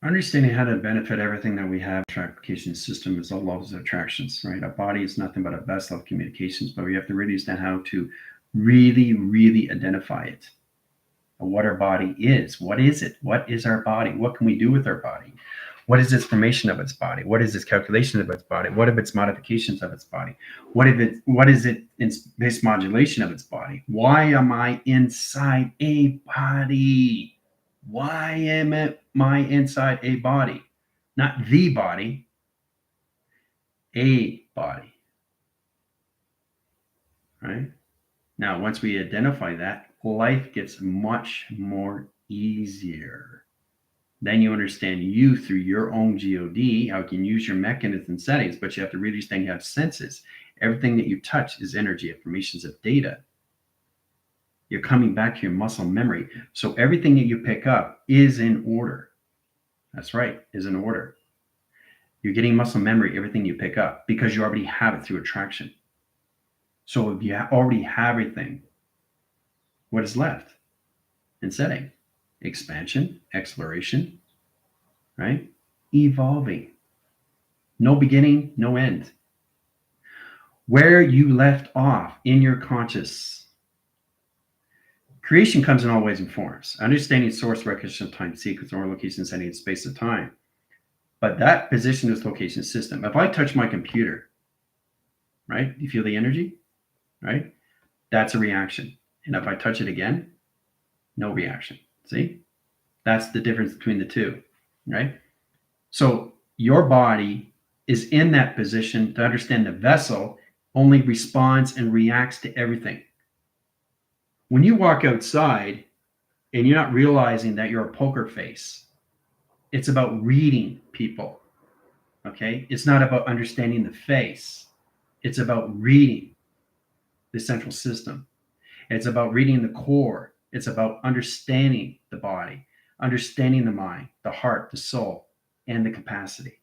Understanding how to benefit everything that we have, application system is all laws of attractions, right? Our body is nothing but a vessel of communications, but we have to really understand how to really identify it. What our body is. What is it? What is our body? What can we do with our body? What is its formation of its body? What is its calculation of its body? What are its modifications of its body? What is it in space modulation of its body? Why am I inside a body? Why am I inside a body? Not the body, a body. Right? Now, once we identify that, life gets much more easier. Then you understand you through your own GOD, how you can use your mechanism settings, but you have to really understand you have senses. Everything that you touch is energy, informations of data. You're coming back to your muscle memory. So everything that you pick up is in order. That's right, is in order. You're getting muscle memory, everything you pick up, because you already have it through attraction. So if you already have everything, what is left in setting? Expansion, exploration, right? Evolving. No beginning, no end. Where you left off in your conscious. Creation comes in all ways and forms. Understanding source, recognition, time, sequence, or location, setting, space, and time. But that position is location system. If I touch my computer, right? Do you feel the energy? Right? That's a reaction. And if I touch it again, no reaction. See? That's the difference between the two, right? So your body is in that position to understand the vessel only responds and reacts to everything. When you walk outside and you're not realizing that you're a poker face, it's about reading people, okay? It's not about understanding the face. It's about reading the central system. It's about reading the core. It's about understanding the body, understanding the mind, the heart, the soul, and the capacity.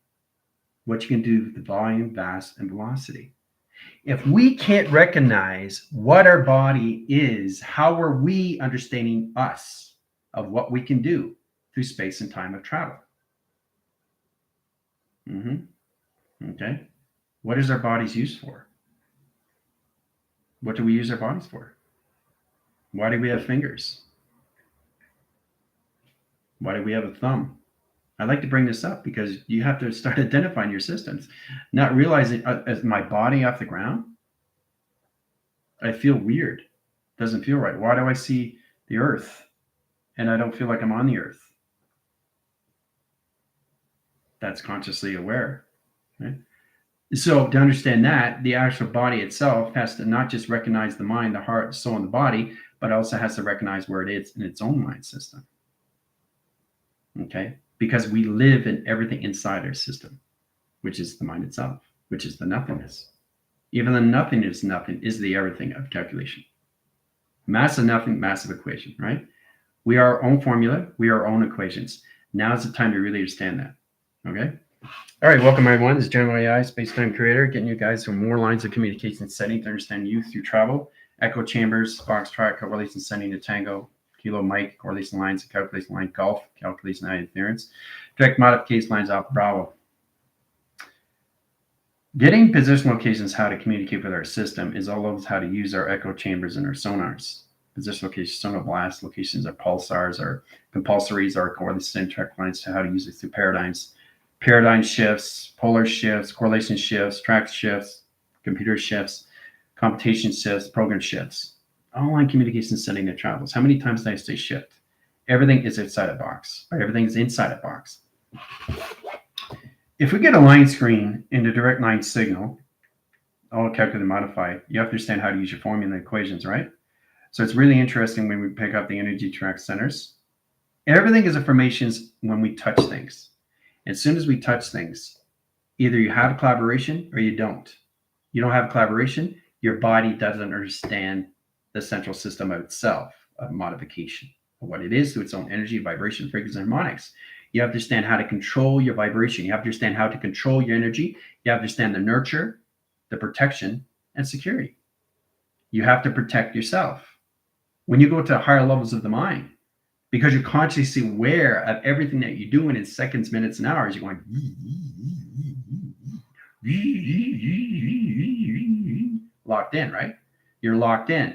What you can do with the volume, mass, and velocity. If we can't recognize what our body is, how are we understanding us of what we can do through space and time of travel? Okay. What is our bodies used for? What do we use our bodies for? Why do we have fingers? Why do we have a thumb? I like to bring this up because you have to start identifying your systems, not realizing as my body off the ground, I feel weird. Doesn't feel right. Why do I see the earth and I don't feel like I'm on the earth? That's consciously aware. Right? So to understand that, the actual body itself has to not just recognize the mind, the heart, the soul, and the body, but also has to recognize where it is in its own mind system. Okay? Because we live in everything inside our system, which is the mind itself, which is the nothingness. Even the nothingness, nothing is the everything of calculation. Massive nothing, massive equation, right? We are our own formula. We are our own equations. Now is the time to really understand that. Okay? All right, welcome everyone. This is General AI, Space-Time Creator, getting you guys from more lines of communication setting to understand you through travel, echo chambers, foxtrot, correlation sending to tango, kilo Mike, correlation lines, calculation line golf, calculation line interference, direct modification lines off Bravo. Getting position locations, how to communicate with our system, is all over how to use our echo chambers and our sonars. Position locations, sonar blast locations, our pulsars, our compulsories, our correlation track lines, to how to use it through paradigms. Paradigm shifts, polar shifts, correlation shifts, track shifts, computer shifts, computation shifts, program shifts. Online communication setting that travels. How many times did I say shift? Everything is outside a box, or everything is inside a box. If we get a line screen in the direct line signal, all calculated and modified, you have to understand how to use your formula and equations, right? So it's really interesting when we pick up the energy track centers. Everything is informations when we touch things. As soon as we touch things, either you have collaboration or you don't. You don't have collaboration, your body doesn't understand the central system of itself, of modification, of what it is through its own energy, vibration, frequency, and harmonics. You have to understand how to control your vibration. You have to understand how to control your energy. You have to understand the nurture, the protection, and security. You have to protect yourself. When you go to higher levels of the mind, because you're consciously aware of everything that you're doing in seconds, minutes, and hours. You're going locked in, right? You're locked in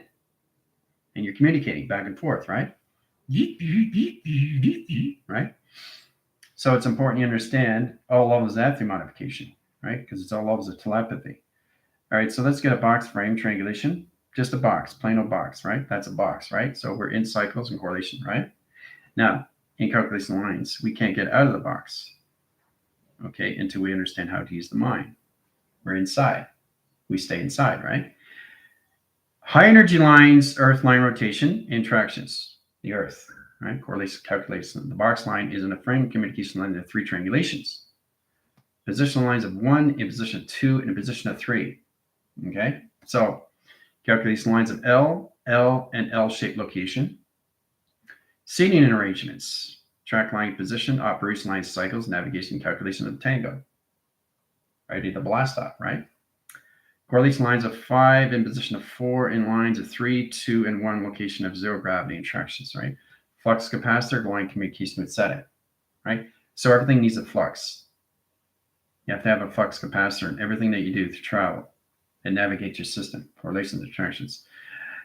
and you're communicating back and forth, right? Right? So it's important you understand all levels of that through modification, right? Because it's all levels of telepathy. All right, so let's get a box frame triangulation. Just a box, plain old box, right? That's a box, right? So we're in cycles and correlation, right? Now, in calculation lines, we can't get out of the box, okay, until we understand how to use the mind. We're inside. We stay inside, right? High energy lines, earth line rotation, interactions, the earth, right? Correlation calculation. The box line is in a frame communication line of 3 triangulations. Position lines of 1, in position of 2, and in position of 3. Okay, so calculation lines of L, L, and L-shaped location. Seating and arrangements. Track line position, operation line cycles, navigation calculation of the tango. Right, the blast off, right? Correlation lines of 5 in position of 4 in lines of 3, 2, and 1 location of 0 gravity interactions, right? Flux capacitor, line communication with setting, right? So everything needs a flux. You have to have a flux capacitor in everything that you do to travel and navigate your system, correlations and interactions.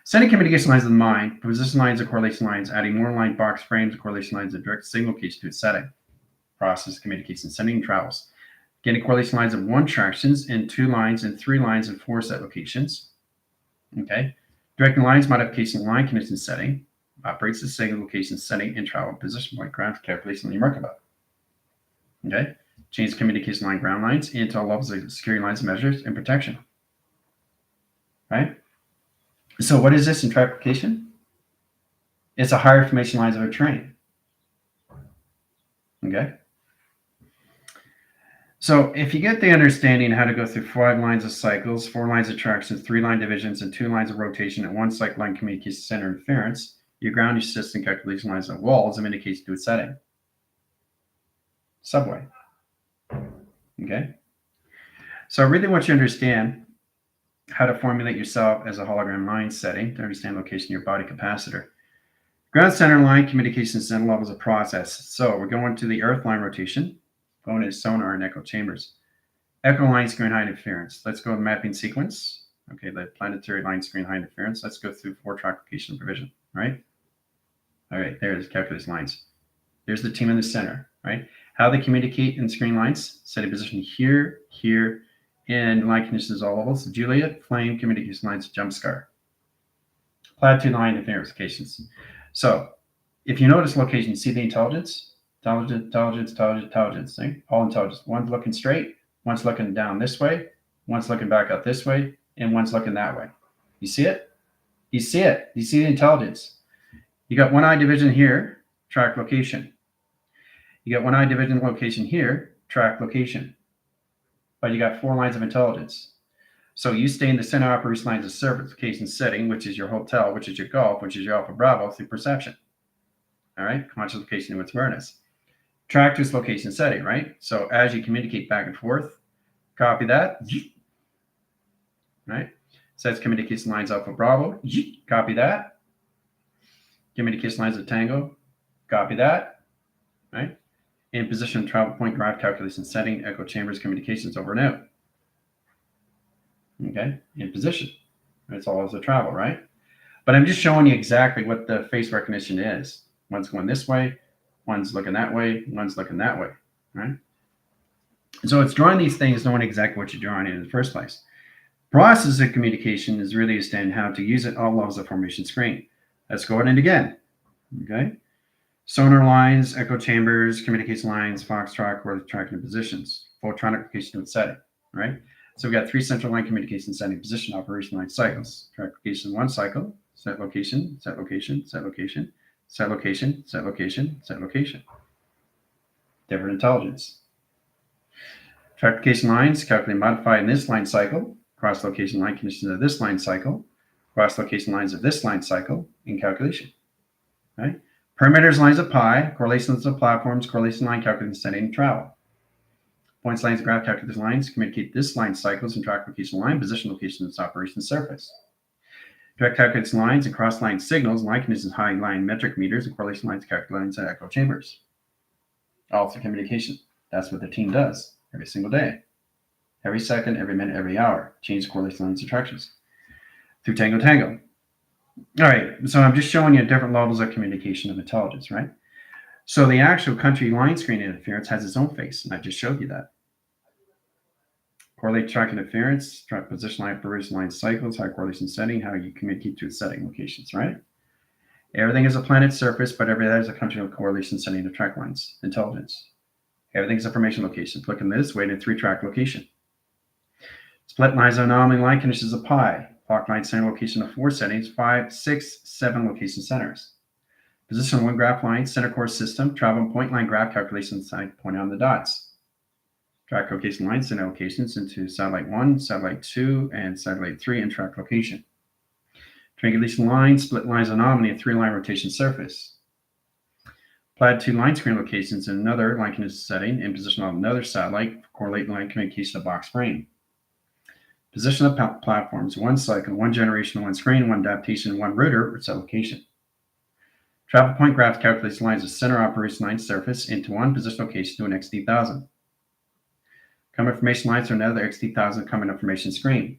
Sending communication lines of the mind, position lines and correlation lines, adding more line box frames and correlation lines of direct signal location to its setting. Process communication, sending travels. Getting correlation lines of 1 tractions and 2 lines and 3 lines and 4 set locations. Okay. Directing lines, modification line condition setting, operates the signal location setting and travel position point ground calculation line Merkaba. Okay. Change communication line ground lines into all levels of security lines, measures, and protection. Right? So what is this in traffication? It's a higher information lines of a train. Okay. So if you get the understanding how to go through 5 lines of cycles, 4 lines of tractions, 3 line divisions, and 2 lines of rotation, and 1 cycle line communication center interference, you ground your system calculation lines of walls and indicates to its setting. Subway. Okay. So I really want you to understand how to formulate yourself as a hologram line setting to understand location of your body capacitor. Ground center line communication center levels of process. So we're going to the earth line rotation, going to sonar and echo chambers. Echo line screen high interference. Let's go to the mapping sequence. Okay, the planetary line screen high interference. Let's go through 4 track location provision, right? All right, there's calculus lines. There's the team in the center, right? How they communicate in screen lines, setting position here, here, and line conditions all levels. Juliet, flame, communication lines, jump scar. Platitude line interference locations. So if you notice location, see the intelligence? Intelligence, see? All intelligence. One's looking straight, one's looking down this way, one's looking back up this way, and one's looking that way. You see it? You see it. You see the intelligence. You got 1 eye division here, track location. You got 1 eye division location here, track location. But you got 4 lines of intelligence. So you stay in the center operation lines of service location setting, which is your hotel, which is your golf, which is your Alpha Bravo through perception. All right, conscious location with awareness. Track to its location setting, right? So as you communicate back and forth, copy that, right? Sets communication lines Alpha Bravo, copy that. Communication lines of Tango, copy that, right? In position, travel point, drive calculation setting, echo chambers, communications over and out. Okay, in position. It's all as a travel, right? But I'm just showing you exactly what the face recognition is. One's going this way, one's looking that way, one's looking that way, right? So it's drawing these things knowing exactly what you're drawing in the first place. Process of communication is really understanding how to use it all levels of formation screen. Let's go in again, okay? Sonar lines, echo chambers, communication lines, foxtrot, or tracking positions, photonic location and setting, right? So we've got 3 central line communication setting position operation line cycles. Track location 1 cycle, set location, set location, set location, set location, set location, set location. Different intelligence. Track location lines, calculate modify in this line cycle, cross location line conditions of this line cycle, cross location lines of this line cycle in calculation, right? Parameters lines of pi, correlations of platforms, correlation line calculation setting and travel. Points, lines, graph calculation lines communicate this line cycles and track location line, position location of its operation surface. Direct calculates lines and cross-line signals. Line conditions high line metric meters and correlation lines calculate lines and echo chambers. All through communication. That's what the team does every single day. Every second, every minute, every hour. Change correlation lines attractions. Through Tango Tango. All right, so I'm just showing you different levels of communication of intelligence, right? So the actual country line screen interference has its own face, and I just showed you that. Correlate track interference, track position line, position line cycles, high correlation setting, how you communicate to its setting locations, right? Everything is a planet surface, but every is a country with correlation setting of track lines, intelligence. Everything is information location. Click on this, wait in 3-track location. Split lines of anomaly line conditions of pi. Clock line center location of 4 settings, 5, 6, 7 location centers. Position 1 graph line, center core system, travel point line graph calculation side, point on the dots. Track location lines, center locations into satellite 1, satellite 2, and satellite 3 and track location. Triangulation line, split lines anomaly, a 3-line rotation surface. Applied 2 line screen locations in another line condition setting and position on another satellite, correlate line communication of box frame. Position of platforms, 1 cycle, 1 generation, 1 screen, 1 adaptation, 1 router, or set location. Travel point graph calculates lines of center operation line surface into 1 position location to an XT1000. Come information lines to another XT1000 come information screen.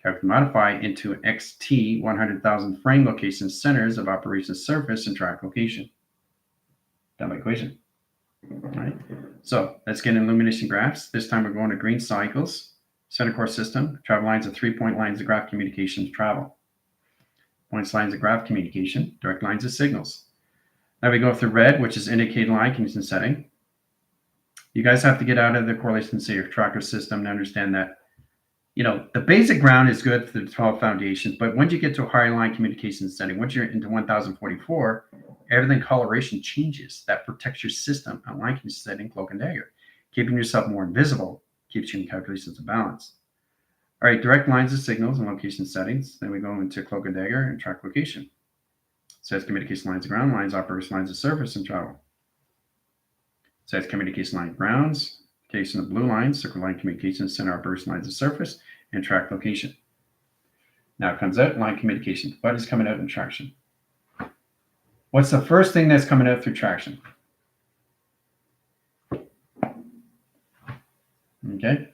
Calculate modify into an XT100,000 frame location centers of operation surface and track location. Done by equation. All right. So let's get illumination graphs. This time we're going to green cycles. Center core system, travel lines of 3-point lines of graph communication to travel. Points lines of graph communication, direct lines of signals. Now we go through red, which is indicated line condition setting. You guys have to get out of the correlation state of tracker system to understand that, you know, the basic ground is good for the 12 foundations, but once you get to a higher line communication setting, once you're into 1044, everything coloration changes. That protects your system on line condition setting, cloak and dagger, keeping yourself more invisible. Keeps you in calculations of balance. All right, direct lines of signals and location settings. Then we go into cloak and dagger and track location. Says communication lines of ground lines, operation lines of surface and travel. Says communication line grounds, location of blue lines, circle line communication, center operation lines of surface, and track location. Now it comes out line communication. What is coming out in traction? What's the first thing that's coming out through traction? Okay.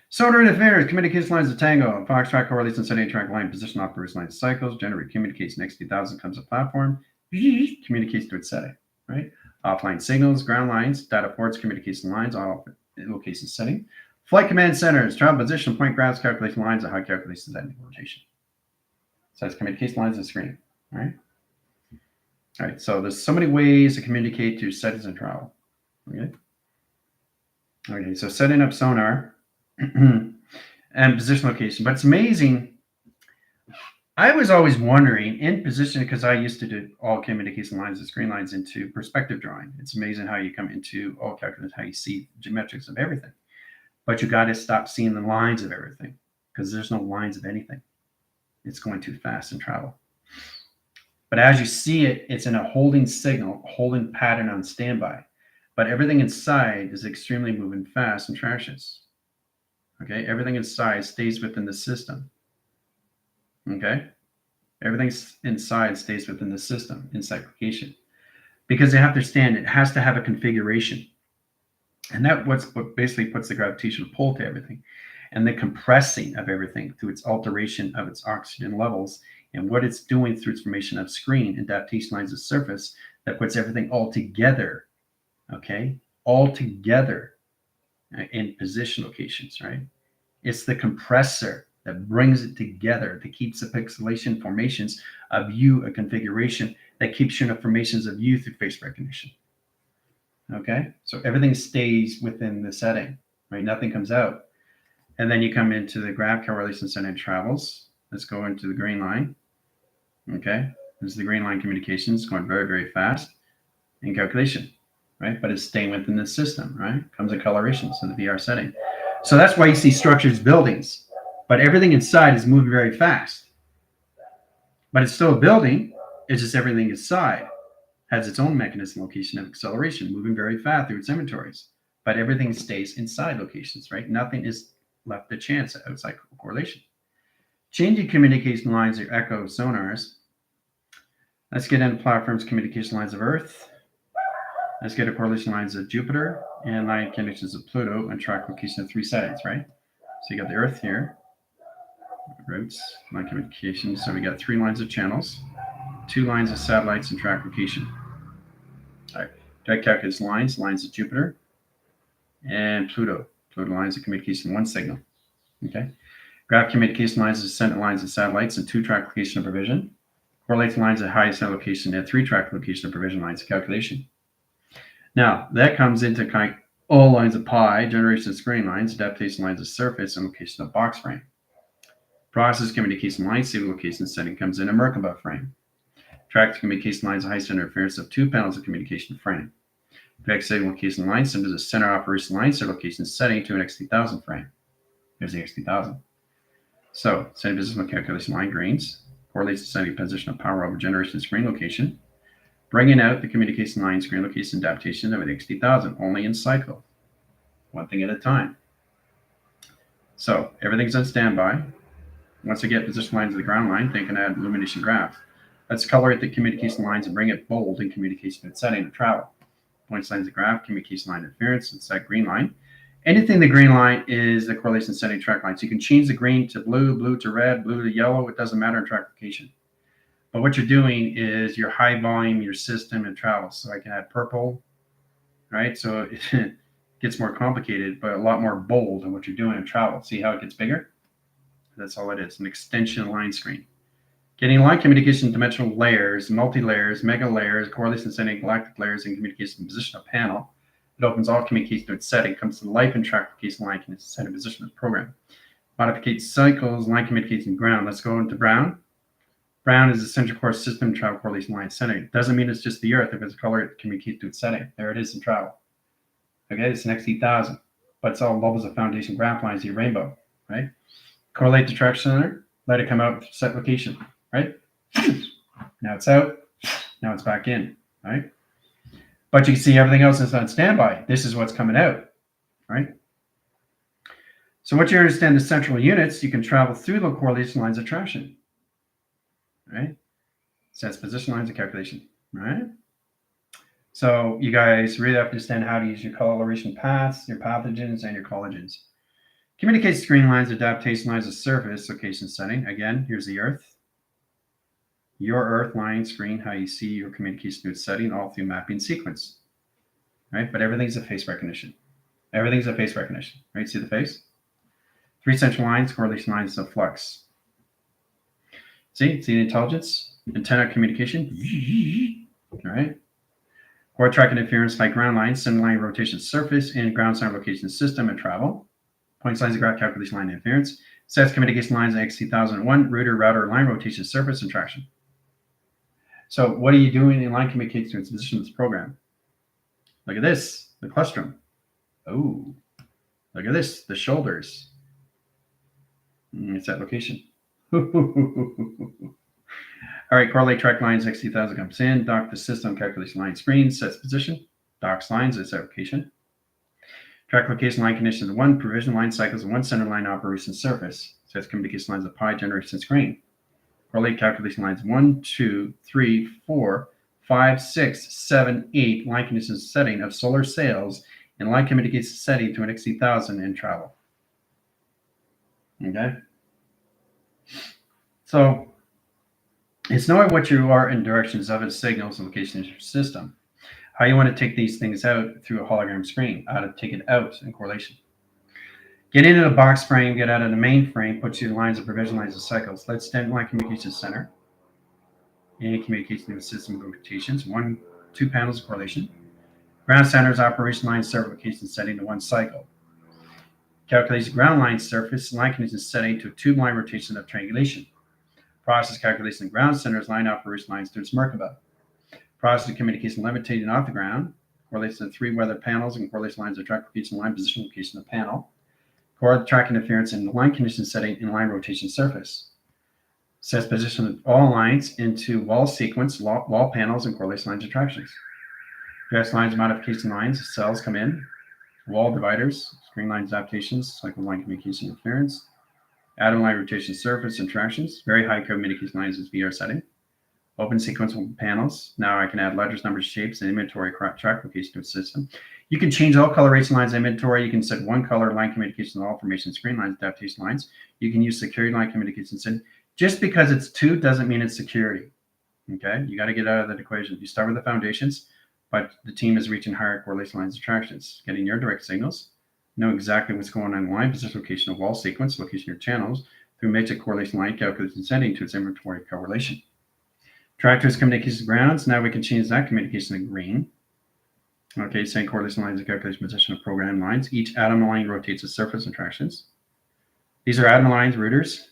Sonar interference, communication lines of Tango, Fox track correlates setting track line position operation line cycles, generate communicates XT1000 comes a platform, communicates to its setting, right? Offline signals, ground lines, data ports, communication lines, all location setting. Flight command centers, travel position, point graphs, calculation lines, and high calculation setting rotation. So that's communication lines and screen, all right? All right, so there's so many ways to communicate to settings and travel, okay? Okay, so setting up sonar and position location. But it's amazing. I was always wondering in position, because I used to do all communication lines and screen lines into perspective drawing. It's amazing how you come into all calculations, how you see geometrics of everything. But you got to stop seeing the lines of everything because there's no lines of anything. It's going too fast in travel. But as you see it, it's in a holding signal, holding pattern on standby. But everything inside is extremely moving fast in tractions. Okay, everything inside stays within the system. Okay, everything inside stays within the system in cyclication because they have to stand. It has to have a configuration, and that what basically puts the gravitational pull to everything, and the compressing of everything through its alteration of its oxygen levels and what it's doing through its formation of screen and adaptation lines of surface that puts everything all together. Okay, all together in position locations, right? It's the compressor that brings it together, that keeps the pixelation formations of you a configuration that keeps you in the formations of you through face recognition. Okay, so everything stays within the setting, right? Nothing comes out. And then you come into the graph correlation setting travels. Let's go into the green line. Okay, this is the green line communications going very, very fast in calculation. Right, but it's staying within the system, right? Comes in colorations in the VR setting. So that's why you see structures, buildings, but everything inside is moving very fast. But it's still a building, it's just everything inside has its own mechanism location of acceleration, moving very fast through its inventories. But everything stays inside locations, right? Nothing is left to chance outside correlation. Changing communication lines or echo sonars. Let's get into platforms, communication lines of Earth. Let's get a correlation lines of Jupiter and line conditions of Pluto and track location of 3 settings, right? So you got the Earth here, routes, line communication. So we got 3 lines of channels, 2 lines of satellites, and track location. All right, direct calculus lines of Jupiter and Pluto. Pluto lines of communication, 1 signal. Okay. Graph communication lines of descendant lines of satellites and 2 track location of provision. Correlation lines at highest location and 3 track location of provision lines of calculation. Now, that comes into kind of all lines of pi, generation of screen lines, adaptation lines of surface, and location of box frame. Process communication line, signal location setting comes in a Merkaba frame. Track communication lines, high center interference of 2 panels of communication frame. Direct signal location line sends a center operation line, center location setting to an X3000 frame. There's the X3000. So, setting positional calculation line grains, correlates the setting position of power over generation screen location, bringing out the communication line screen location adaptation of an X3000 only in cycle, 1 thing at a time. So, everything's on standby. Once I get position lines of the ground line, they can add illumination graph. Let's color the communication lines and bring it bold in communication and setting of travel. Points lines of graph, communication line interference, and set green line. Anything the green line is the correlation setting track line. So you can change the green to blue, blue to red, blue to yellow. It doesn't matter in track location. But what you're doing is your high volume, your system, and travel. So I can add purple, right? So it gets more complicated, but a lot more bold in what you're doing in travel. See how it gets bigger? That's all it is, an extension line screen. Getting line communication dimensional layers, multi-layers, mega layers, correlation setting, galactic layers, and communication position of panel. It opens all communication to its setting, comes to life and track location line can set a position of the program. Modificate cycles, line communication ground. Let's go into brown. Brown is the central core system travel correlation line setting. It doesn't mean it's just the Earth. If it's a color, it communicates to its setting. There it is in travel. Okay, it's an X3000, but it's all bubbles of foundation graph lines, your rainbow, right? Correlate to track center, let it come out with set location, right? Now it's out, now it's back in, right? But you can see everything else is on standby. This is what's coming out, right? So once you understand the central units, you can travel through the correlation lines of traction, right? Sets position lines of calculation, right? So you guys really have to understand how to use your coloration paths, your pathogens, and your collagens. Communicate screen lines, adaptation lines of surface, location setting. Again, here's the Earth. Your Earth line screen, how you see your communication to its setting, all through mapping sequence, right? But everything's a face recognition. Everything's a face recognition, right? See the face? 3 central lines, correlation lines of flux. See the intelligence? Antenna communication, all right? Core track interference like ground lines, center line rotation surface, and ground center location system and travel. Points lines of graph calculation line interference. Sets communication lines in X3001, router line rotation surface and traction. So what are you doing in line communication to its position of this program? Look at this, the clustrum. Oh, look at this, the shoulders. It's that location. All right, correlate track lines, X3000 comes in, dock the system, calculation line screen, sets position, docks lines, its application. Track location line conditions, 1 provision line cycles, and 1 center line operation surface. Sets communication lines of pi generation screen. Correlate calculation lines 1, 2, 3, 4, 5, 6, 7, 8 line conditions setting of solar sails and line communication setting to an X3000 in travel. Okay. So it's knowing what you are in directions of its signals and location in your system. How you want to take these things out through a hologram screen, how to take it out in correlation. Get into the box frame, get out of the main frame, put your lines of provision lines of cycles. Let's stand line communication center. And communication with system rotations, 1, 2 panels of correlation. Ground centers, operation line, server location setting to 1 cycle. Calculates ground line surface, line conditions setting to a tube line rotation of triangulation. Process calculation ground centers, line operation lines to its Merkaba. Process of communication levitating off the ground. Correlates to 3 weather panels and correlation lines of track location, line position location of panel. Correlate track interference and line condition setting in line rotation surface. Sets position of all lines into wall sequence, wall panels, and correlation lines of tractions. Dress lines, modification lines, cells come in. Wall dividers, screen lines adaptations, cycle line communication interference. Atom line rotation surface interactions. Very high communication lines is VR setting. Open sequential panels. Now I can add letters, numbers, shapes, and inventory track location to a system. You can change all coloration lines in inventory. You can set one color line communication on all formation screen lines, adaptation lines. You can use security line communications. And just because it's 2 doesn't mean it's security. Okay, you got to get out of that equation. You start with the foundations, but the team is reaching higher correlation lines attractions, getting your direct signals, know exactly what's going on in line, position, location of wall sequence, location of your channels, through matrix correlation line calculation setting to its inventory correlation. Track to its communication grounds. Now we can change that communication to green. Okay, same correlation lines and calculation position of program lines. Each atom line rotates its surface interactions. These are atom lines, routers,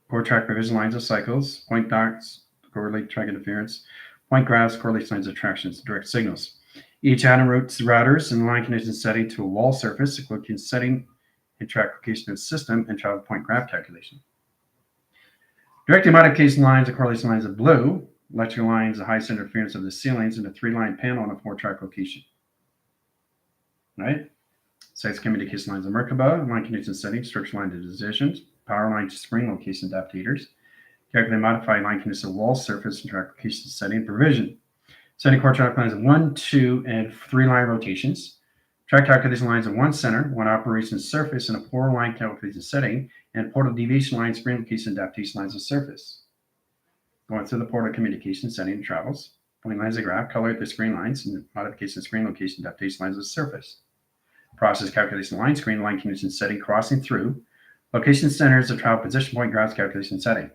core track provision lines of cycles, point dots, correlate track interference, point graphs, correlation lines, attractions, direct signals. Each atom routes routers and line condition setting to a wall surface, including setting and track location of the system and travel point graph calculation. Directing modification lines and correlation lines of blue, electrical lines, the highest interference of the ceilings, and a 3-line panel on a 4-track location. Right? Sites communication lines of Merkaba, line condition setting, structure line decisions, power line to spring location adaptators. Calculate modify line condition of wall surface and track location setting provision. Setting core track lines of 1, 2, and 3-line rotations. Track calculation lines of 1 center, 1 operation surface, and a portal line calculation setting, and portal deviation line, spring location adaptation lines of surface. Going through the portal communication setting travels. Point lines of graph, color the screen lines, and modification screen location adaptation lines of surface. Process calculation line, screen line condition setting, crossing through. Location centers of travel position point graphs calculation setting.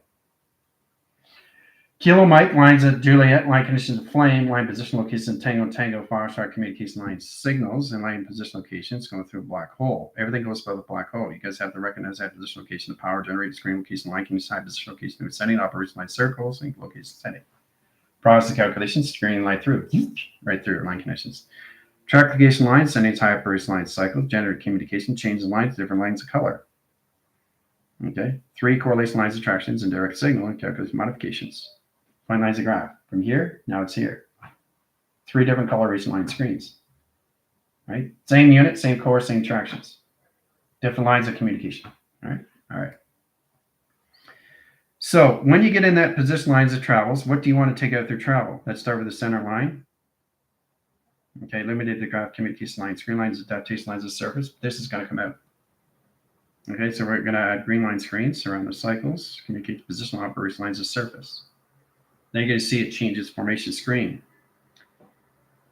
Kilo Mike, lines of Juliet, line conditions of flame, line position location, Tango, Foxtrot communication line signals, and line position locations going through a black hole. Everything goes by the black hole. You guys have to recognize that position location, the power generated, screen location, line condition, side position location, setting, operation line circles, and location setting. Process calculations, screen line through, right through line conditions. Track location lines, sending high operation line cycles, generate communication, change the lines, different lines of color. Okay, 3 correlation lines, attractions, and direct signal, and calculation modifications. Point lines of graph. From here, now it's here. 3 different coloration line screens. Right? Same unit, same core, same tractions. Different lines of communication. All right. So when you get in that position lines of travels, what do you want to take out through travel? Let's start with the center line. Okay, limited to graph communication lines, screen lines, adaptation lines of surface. This is going to come out. Okay, so we're going to add green line screens around the cycles, communicate positional operation lines of surface. Then you're going to see it changes formation screen.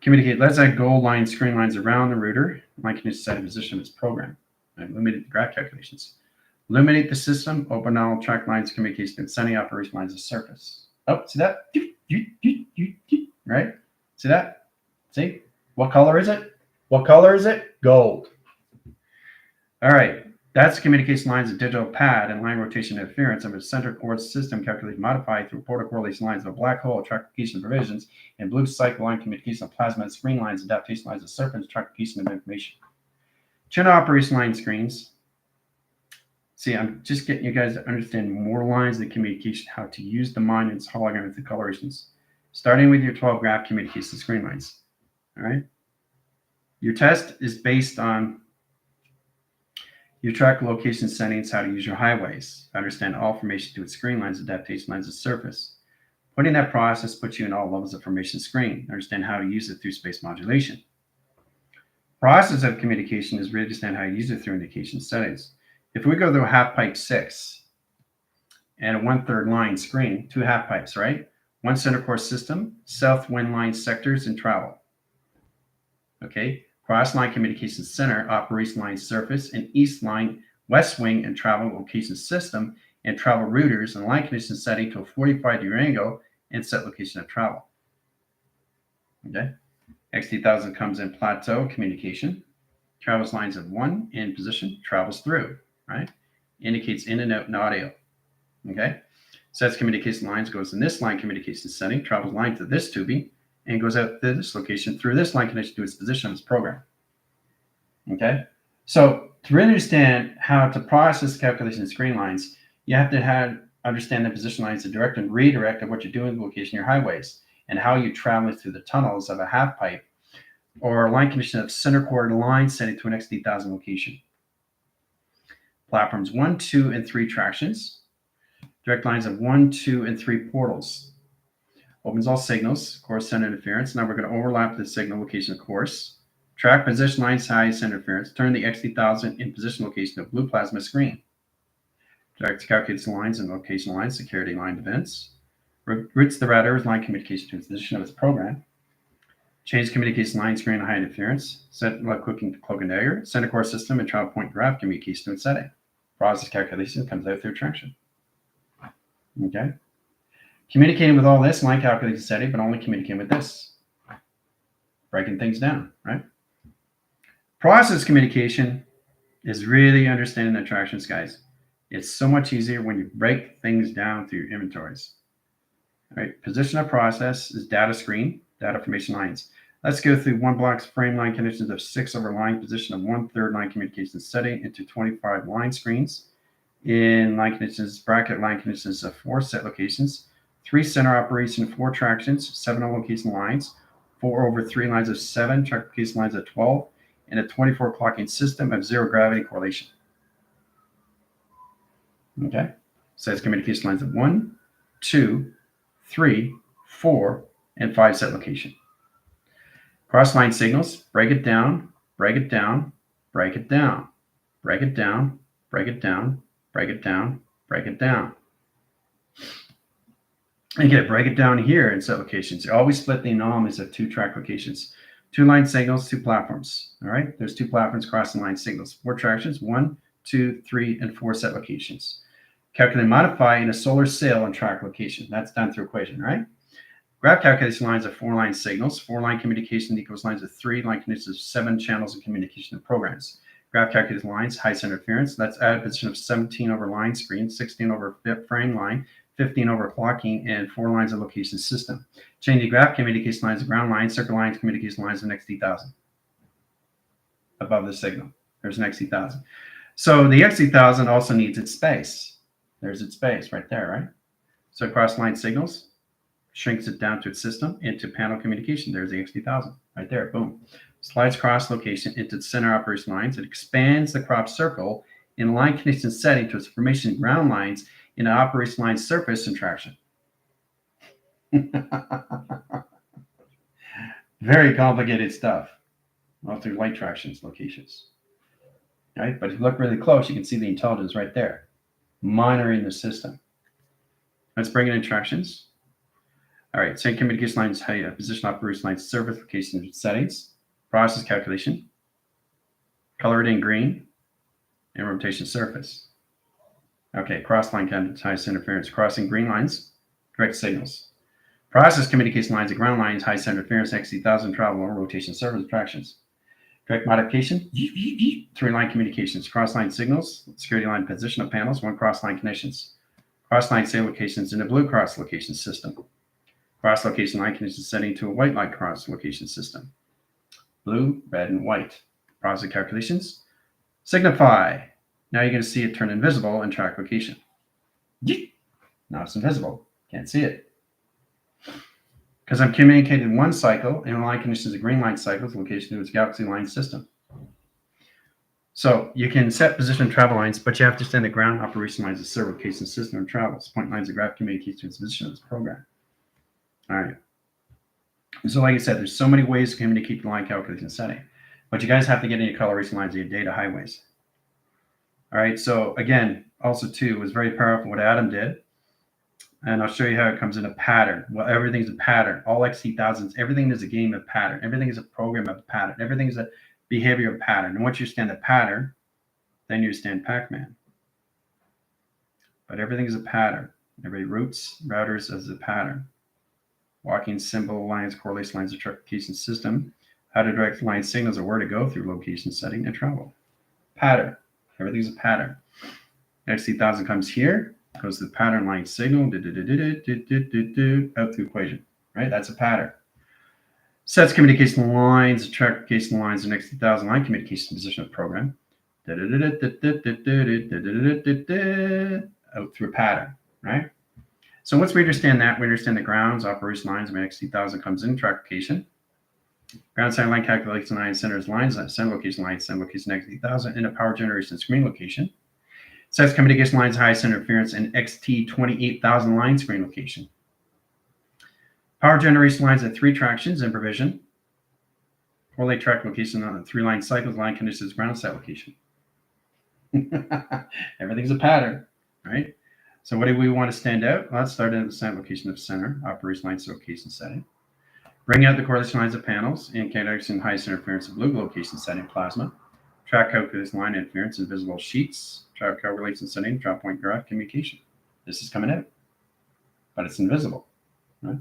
Communicate, let's add gold line screen lines around the router. Line can set a position of its program. And eliminate the graph calculations. Eliminate the system, open all track lines, communication, and sending operation lines of surface. Oh, see that? Right? See that? See? What color is it? What color is it? Gold. All right. That's communication lines of digital pad and line rotation interference of a center core system calculated modified through portal correlation lines of a black hole, track location provisions, and blue cycle line communication of plasma and screen lines, adaptation lines of surface, track location of information. Channel operation line screens. See, I'm just getting you guys to understand more lines of communication, how to use the monuments, holograms, and colorations. Starting with your 12 graph communication screen lines. All right. Your test is based on your track location settings, how to use your highways, understand all formation to its screen lines, adaptation lines of surface. Putting that process puts you in all levels of formation screen, understand how to use it through space modulation. Process of communication is really understand how to use it through indication settings. If we go through a half pipe 6 and a 1/3 line screen, 2 half pipes, right? 1 center core system, south wind line sectors, and travel. Okay. Cross line communication center, operation line surface, and east line, west wing, and travel location system, and travel routers, and line condition setting to a 45-degree angle, and set location of travel. Okay. X3000 comes in plateau communication. Travels lines of 1 in position, travels through, right? Indicates in and out in audio. Okay. Sets communication lines, goes in this line communication setting, travels line to this tubing, and goes out to this location through this line connection to its position on its program. Okay, so to really understand how to process calculation screen lines, you have to understand the position lines, the direct and redirect of what you're doing in the location of your highways, and how you travel through the tunnels of a half pipe or a line condition of center core line setting to an X3000 location. platforms 1, 2, and 3 tractions, direct lines of 1, 2, and 3 portals. Opens all signals, course center interference. Now we're going to overlap the signal location of course. Track position line size center interference. Turn the XT1000 in position location of blue plasma screen. Direct calculates lines and location lines, security line events. Routes the router's line communication to its position of its program. Change communication line screen high interference. Set cloak and dagger. Center core system and travel point graph communication to its setting. Process calculation comes out through traction. Okay. Communicating with all this, line calculation setting, but only communicating with this. Breaking things down, right? Process communication is really understanding the attractions, guys. It's so much easier when you break things down through your inventories. All right, position of process is data screen, data formation lines. Let's go through one block's frame line conditions of 6 over line position of 1/3 line communication setting into 25 line screens. In line conditions, bracket line conditions of 4 set locations, 3 center operation, 4 tractions, 7 location lines, 4 over 3 lines of 7, track location lines of 12, and a 24 clocking system of 0 gravity correlation. Okay, so it's communication lines of 1, 2, 3, 4, and 5 set location. Cross-line signals, break it down, break it down, break it down, break it down, break it down, break it down, break it down. And you break it down here in set locations. You always split the anomalies of 2 track locations. 2 line signals, 2 platforms. All right, there's 2 platforms crossing line signals. 4 tractions, 1, 2, 3, and 4 set locations. Calculate and modify in a solar sail and track location. That's done through equation, right? Graph calculation lines of 4 line signals. 4 line communication equals lines of 3 line conditions of 7 channels of communication of programs. Graph calculated lines, high center interference. That's added position of 17 over line screen, 16 over frame line, 15 over clocking, and 4 lines of location system. Change the graph communication lines of ground lines, circle lines, communication lines of XT1000. Above the signal, there's an XT1000. So the XT1000 also needs its space. There's its space right there, right? So cross line signals, shrinks it down to its system into panel communication. There's the XT1000 right there, boom. Slides cross location into the center operation lines. It expands the crop circle in line condition setting to its formation ground lines in an operation line surface and traction. Very complicated stuff. All through light tractions locations. Right? But if you look really close, you can see the intelligence right there. Monitoring the system. Let's bring it in tractions. All right, same communication lines, position operation lines, service location settings, process calculation, color it in green, and rotation surface. Okay, cross line highest interference, crossing green lines, direct signals. Process communication lines, and ground lines, high center interference, XT1000 travel, rotation surface attractions. Direct modification, 3 line communications, cross line signals, security line position of panels, 1 cross line connections. Cross line sale locations in a blue cross location system. Cross location line condition setting to a white light cross location system. Blue, red, and white. Process calculations. Signify. Now you're going to see it turn invisible in track location. Now it's invisible. Can't see it. Because I'm communicating 1 cycle in line conditions of green light cycles location to its galaxy line system. So you can set position travel lines, but you have to send the ground operation lines of server location system and travels. Point lines of graph communication to its position of this program. All right. So like I said, there's so many ways to communicate the line calculation setting, but you guys have to get into coloration lines of your data highways. All right. So again, also too, it was very powerful what Adam did. And I'll show you how it comes in a pattern. Well, everything's a pattern. All XT1000s, everything is a game of pattern. Everything is a program of pattern. Everything is a behavior of pattern. And once you understand the pattern, then you understand Pac-Man. But everything is a pattern. Every routes, routers as a pattern. Walking symbol lines, correlation lines, of location system. How to direct line signals or where to go through location setting and travel. Pattern. Everything's a pattern. XT1000 comes here. Goes to the pattern line signal, out through equation, right? That's a pattern. Sets communication lines, track communication lines, and XT1000 line communication position of program. Out through a pattern, right? So once we understand that, we understand the grounds, operation lines, when XT1000 comes in, track location. Ground side line calculation line, centers lines, center location line, center location XT1000 in a power generation screen location. Sets communication lines, highest interference, and XT 28,000 line screen location. Power generation lines at 3 tractions in provision. Correlate track location on 3 line cycles, line conditions, ground set location. Everything's a pattern, right? So what do we want to stand out? Well, let's start at the site location of center, operation line location setting. Bring out the correlation lines of panels, in connection highest interference of blue location setting, plasma. Track calculation line interference in visible sheets. Track correlation setting, drop point graph communication. This is coming out, but it's invisible, right?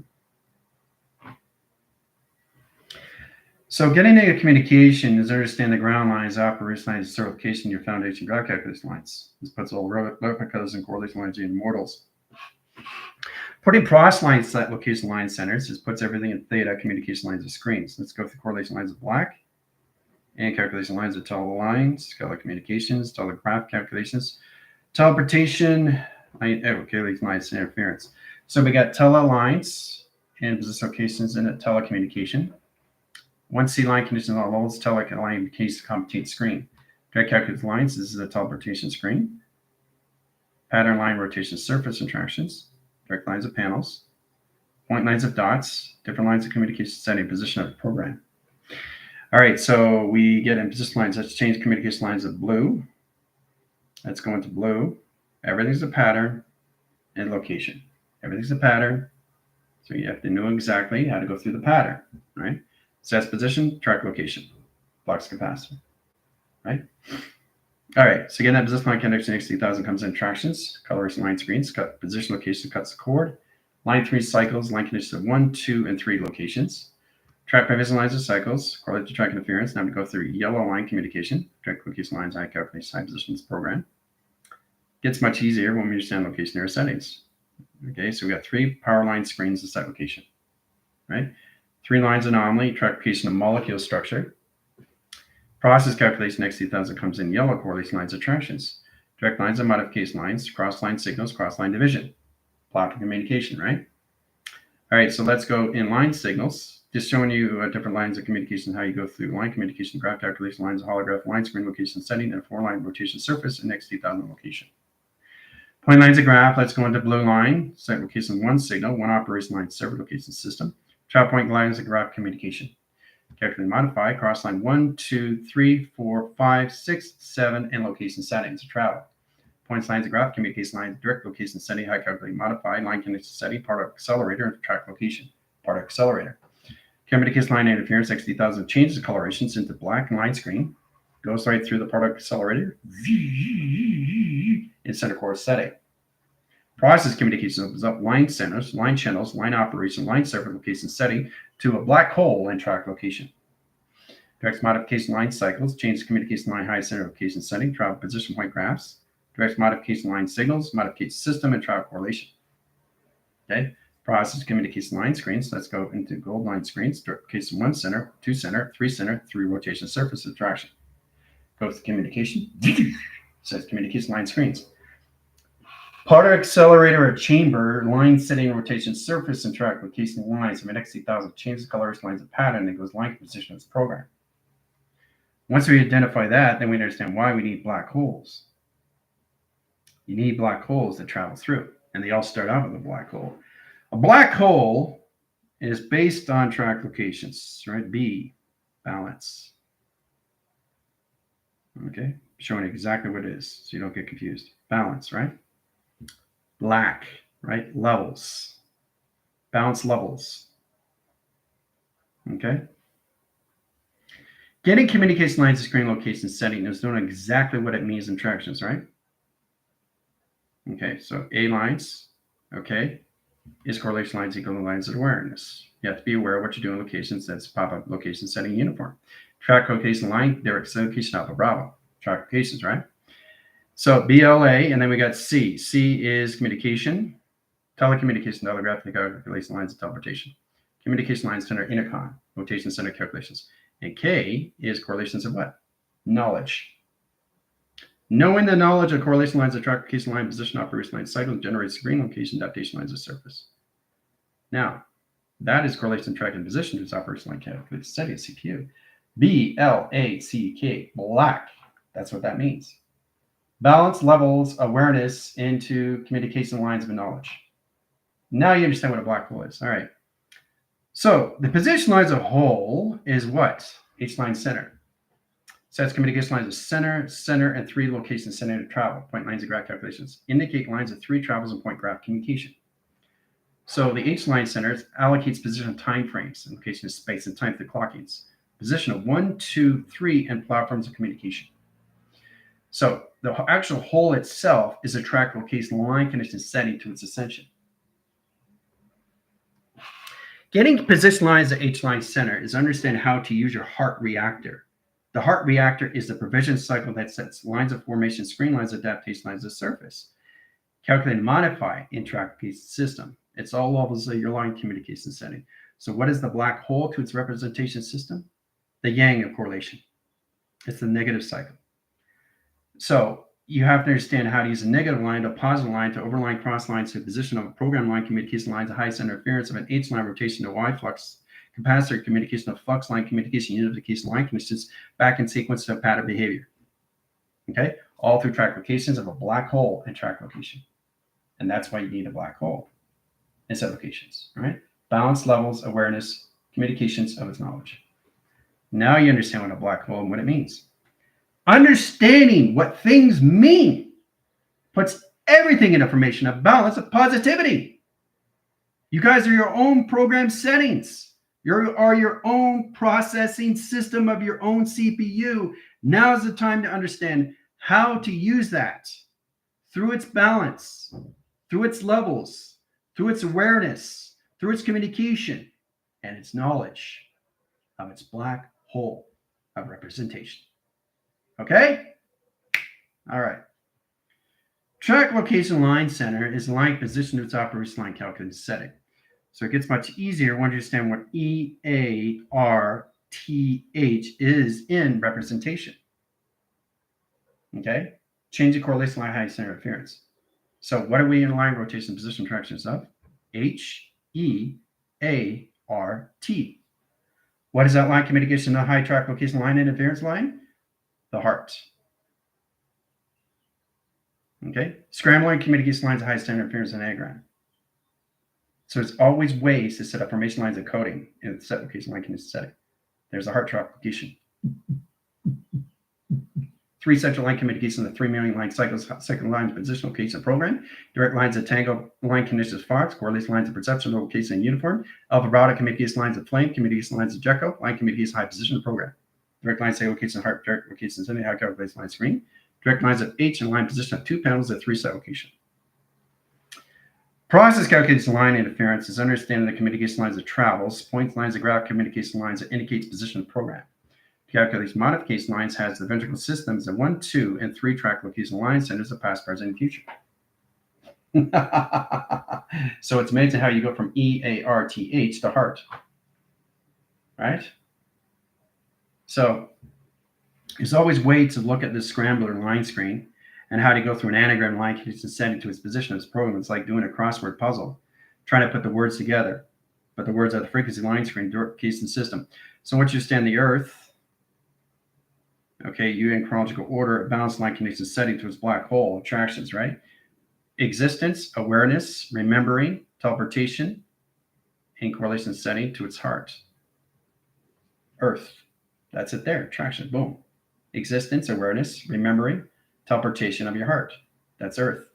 So getting into communication is understand the ground lines, operation lines, certification, your foundation graph calculation lines. This puts all replicas and correlation lines in mortals. Putting cross line set location line centers just puts everything in theta communication lines of screens. Let's go through correlation lines of black and calculation lines of telelines, telecommunications, telegraph calculations, teleportation, calculation lines interference. So we got telelines and position locations in a telecommunication. 1C line conditions on levels, telecommunication computate screen. Direct calculate lines, this is a teleportation screen. Pattern line rotation surface interactions. Direct lines of panels. Point lines of dots. Different lines of communication setting position of the program. All right, so we get in position lines. Let's change communication lines of blue. Let's go into blue. Everything's a pattern and location. Everything's a pattern. So you have to know exactly how to go through the pattern, right? Sets position, track location, flux capacitor, right? All right, so again, that position line connection X3000 comes in tractions, coloration line screens, cut position location, cuts the cord, line 3 cycles, line conditions of 1, 2, and 3 locations. Track provision lines of cycles, correlate to track interference. Now we go through yellow line communication, track location lines, high calculation, high positions program. Gets much easier when we understand location area settings. Okay, so we got 3 power line screens in site location, right? 3 lines anomaly, track location of molecule structure. Process calculation X3000 comes in yellow correlation lines of tractions. Direct lines of modification lines, cross line signals, cross line division. Plot communication, right? All right, so let's go in line signals. Just showing you different lines of communication, how you go through line communication, graph calculation, lines of holograph, line screen location setting, and a 4-line rotation surface in X3000 location. Point lines of graph, let's go into blue line, site location 1 signal, 1 operation line, several location system. Child point lines of graph communication. Calculate modify, cross line 1, 2, 3, 4, 5, 6, 7, and location settings of travel. Points lines of graph, communication lines, direct location setting, high calculate modify, line connection setting, part of accelerator, and track location, part of accelerator. Communication line interference, X3000 changes the colorations into black and line screen, goes right through the part of accelerator, in center core setting. Process communication opens up line centers, line channels, line operation, line server location setting to a black hole and track location. Direct modification line cycles, change communication line high center location setting, travel position point graphs. Direct modification line signals, modification system, and travel correlation. Okay. Process communication line screens. Let's go into gold line screens. Direct case 1 center, 2 center, 3 center, 3 rotation surface interaction. Go to communication. Says communication line screens. Part of accelerator or chamber, line setting, rotation surface, and track location lines. From an X3000 changes the colors, lines of pattern, and goes line position of this program. Once we identify that, then we understand why we need black holes. You need black holes that travel through, and they all start out with a black hole. A black hole is based on track locations, right? B, balance. Okay, showing exactly what it is, so you don't get confused. Balance, right? Black, right? Levels. Balance levels. Okay. Getting communication lines to screen location setting is knowing exactly what it means in tractions, right? Okay, so A lines, okay, is correlation lines equal to lines of awareness. You have to be aware of what you're doing in locations. That's pop-up location setting uniform. Track location line, direct location alpha bravo. Track locations, right? So BLA, and then we got C. C is communication, telecommunication, telegraphing, calculation lines, and teleportation. Communication lines center intercom, rotation center calculations. And K is correlations of what? Knowledge. Knowing the knowledge of correlation lines of track location line, position, operation line, cycle generates screen location, adaptation lines of surface. Now, that is correlation track and position to its operation line calculation setting of CPU. BLACK, black. That's what that means. Balance levels awareness into communication lines of knowledge. Now you understand what a black hole is. All right. So the position lines of whole is what? H line center. Sets communication lines of center, and 3 locations center to travel. Point lines of graph calculations. Indicate lines of 3 travels and point graph communication. So the H line center allocates position time frames and location of space and time to the clockings. Position of 1, 2, 3, and platforms of communication. So the actual hole itself is a track location line condition setting to its ascension. Getting position lines at H line center is understanding how to use your heart reactor. The heart reactor is the provision cycle that sets lines of formation, screen lines, adaptation lines of surface. Calculate and modify interact system. It's all levels of your line communication setting. So what is the black hole to its representation system? The yang of correlation. It's the negative cycle. So you have to understand how to use a negative line to a positive line to overline cross lines to position of a program line communication line to high center interference of an H line rotation to Y flux capacitor communication of flux line communication unification line conditions back in sequence to a pattern behavior. Okay, all through track locations of a black hole and track location. And that's why you need a black hole and set locations, right? Balance levels, awareness, communications of its knowledge. Now you understand what a black hole and what it means. Understanding what things mean puts everything in information of balance of positivity. You guys are your own program settings. You are your own processing system of your own CPU. Now is the time to understand how to use that through its balance, through its levels, through its awareness, through its communication, and its knowledge of its black hole of representation. Okay? All right. Track location line center is line position to its operation line calculated setting. So it gets much easier when you understand what EARTH is in representation. Okay? Change the correlation line high center interference. So what are we in line rotation position tractions of? HEART. What is that line communication to high track location line interference line? The heart. Okay? Scrambling communication lines of high center interference in diagram. So it's always ways to set up formation lines of coding in the set location line condition setting. There's a heart track location. 3 central line communication of 3 million line cycles, second line position location program, direct lines of tangle line conditions Fox, correlation lines of perception location and uniform, alpha browder communication lines of flame, communication lines of Jekyll, line communication high position program, direct lines of location heart, direct locations in the high calculation line screen, direct lines of H and line position of 2 panels at 3 set location. Process calculation line interference is understanding the communication lines of travels, points lines of graph communication lines that indicates position of program. Calculation modification lines has the ventricle systems of 1, 2, and 3 track location line centers of past, present, and future. So it's amazing how you go from EARTH to heart, right? So there's always ways to look at this scrambler line screen and how to go through an anagram line condition setting to its position of its program. It's like doing a crossword puzzle, trying to put the words together, but the words are the frequency line screen, case and system. So once you understand the Earth, okay, you in chronological order, a balanced line condition setting to its black hole, attractions, right? Existence, awareness, remembering, teleportation, and correlation setting to its heart. Earth, that's it there, attraction, boom. Existence, awareness, remembering, teleportation of your heart. That's Earth.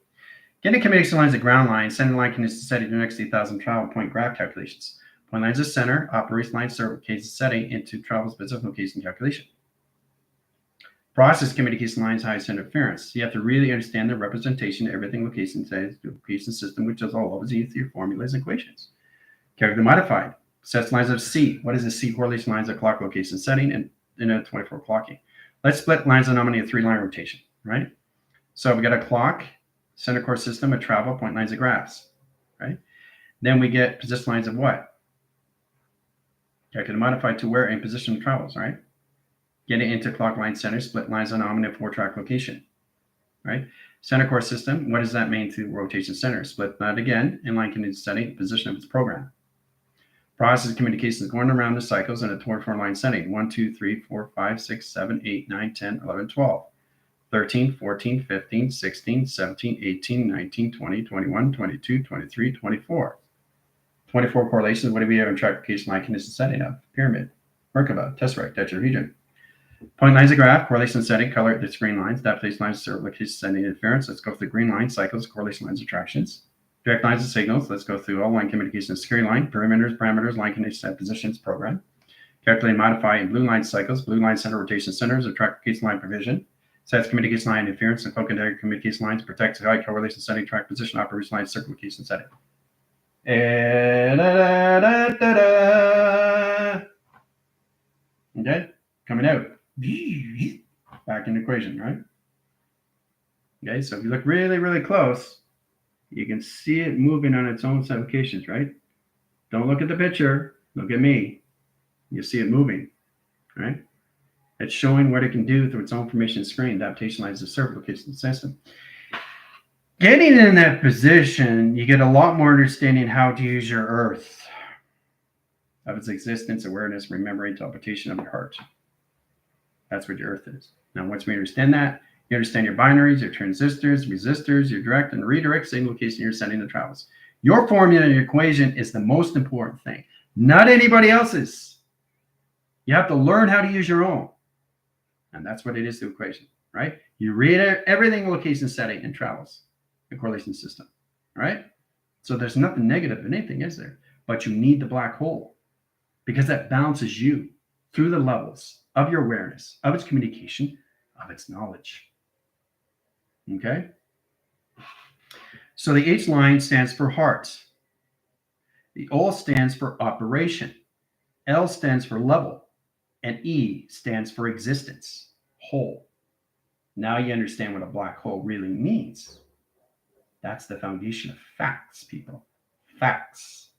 Getting communication lines of ground lines, sending line condition setting to next 8,000 travel point graph calculations. Point lines of center, operation line server case setting into travel specific location calculation. Process communication lines, highest interference. You have to really understand the representation of everything location says, the location system, which is all always used through formulas and equations. Calculate modified. Sets lines of C. What is the C correlation lines of clock location setting and in a 24 clocking? Let's split lines of nominate a 3-line rotation, right? So we got a clock, center core system, a travel, point lines of graphs, right? Then we get position lines of what? Calculate modified to where in position travels, right? Get it into clock line center, split lines on nominate 4-track location, right? Center core system, what does that mean to rotation center? Split that again, in line condition setting, position of its program. Process communications going around the cycles in a 24 line setting, 1, 2, 3, 4, 5, 6, 7, 8, 9, 10, 11, 12. 13, 14, 15, 16, 17, 18, 19, 20, 21, 22, 23, 24. 24 correlations. What do we have in trackification line condition setting of? Pyramid, Merkaba, tesseract, tetrahedron. Point lines of graph, correlation setting, color, the green lines, adaptation lines, location setting interference. Let's go through green line cycles, correlation lines, attractions. Direct lines of signals. Let's go through all line communication, security line, parameters, line condition set, positions, program. Calculate and modify in blue line cycles, blue line center rotation centers, trackification line provision. Sets communication line interference and cloak communication lines, protects high correlation setting, track position, operation line, circle location setting. Okay, coming out. Back in the equation, right? Okay, so if you look really, really close, you can see it moving on its own set of locations, right? Don't look at the picture, look at me. You see it moving, right? It's showing what it can do through its own information screen, adaptation lines of server location system. Getting in that position, you get a lot more understanding how to use your earth, of its existence, awareness, remembering, teleportation of your heart. That's what your earth is. Now, once we understand that, you understand your binaries, your transistors, resistors, your direct and redirect signal location you're sending the travels. Your formula and your equation is the most important thing, not anybody else's. You have to learn how to use your own. And that's what it is, the equation, right? You read everything location setting and travels, the correlation system, right? So there's nothing negative in anything, is there? But you need the black hole because that balances you through the levels of your awareness, of its communication, of its knowledge. Okay? So the H line stands for heart. The O stands for operation. L stands for level. And E stands for existence, whole. Now you understand what a black hole really means. That's the foundation of facts, people. Facts.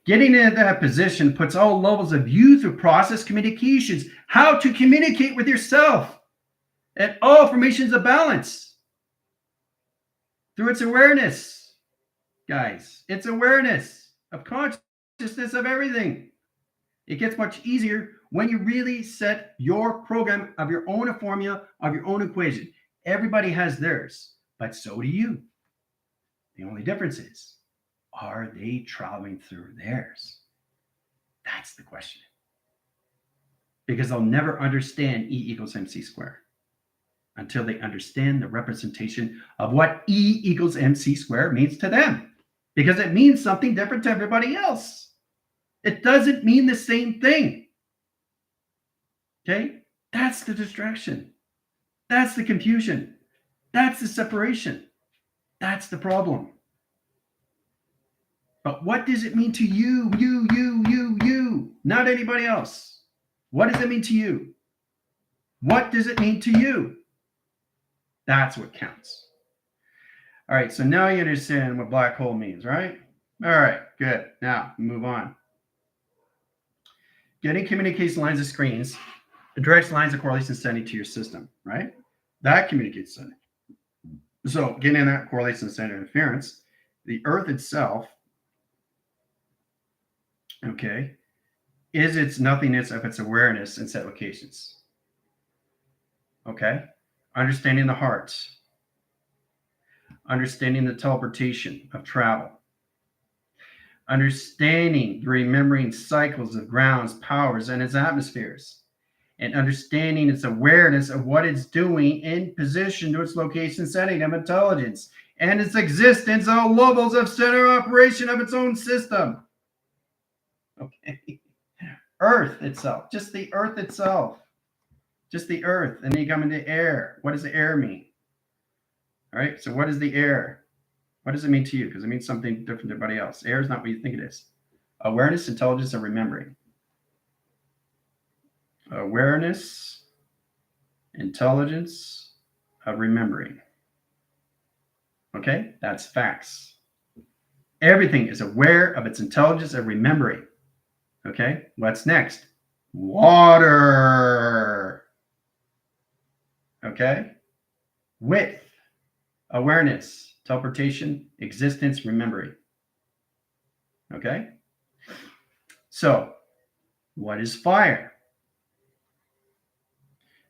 Getting into that position puts all levels of you through process communications, how to communicate with yourself, and all formations of balance through its awareness, guys. It's awareness of consciousness of everything. It gets much easier when you really set your program of your own formula, of your own equation. Everybody has theirs, but so do you. The only difference is, are they traveling through theirs? That's the question. Because they'll never understand E equals MC squared until they understand the representation of what E equals MC squared means to them. Because it means something different to everybody else. It doesn't mean the same thing. Okay? That's the distraction. That's the confusion. That's the separation. That's the problem. But what does it mean to you, you, not anybody else? What does it mean to you? What does it mean to you? That's what counts. All right, so now you understand what black hole means, right? All right, good. Now, move on. Getting communication lines of screens, it directs lines of correlation sending to your system, right? That communicates sending. So getting in that correlation center interference, the Earth itself, okay, is its nothingness of its awareness and set locations. Okay? Understanding the heart, understanding the teleportation of travel, understanding the remembering cycles of grounds, powers, and its atmospheres, and understanding its awareness of what it's doing in position to its location setting of intelligence and its existence on levels of center operation of its own system. Okay. Earth itself, just the Earth itself, just the Earth. And then you come into air. What does the air mean? All right. So what is the air? What does it mean to you? Because it means something different to everybody else. Air is not what you think it is. Awareness, intelligence, and remembering. Awareness, intelligence, of remembering. Okay, that's facts. Everything is aware of its intelligence and remembering. Okay, what's next? Water. Okay, width, awareness, teleportation, existence, remembering. Okay, so what is fire?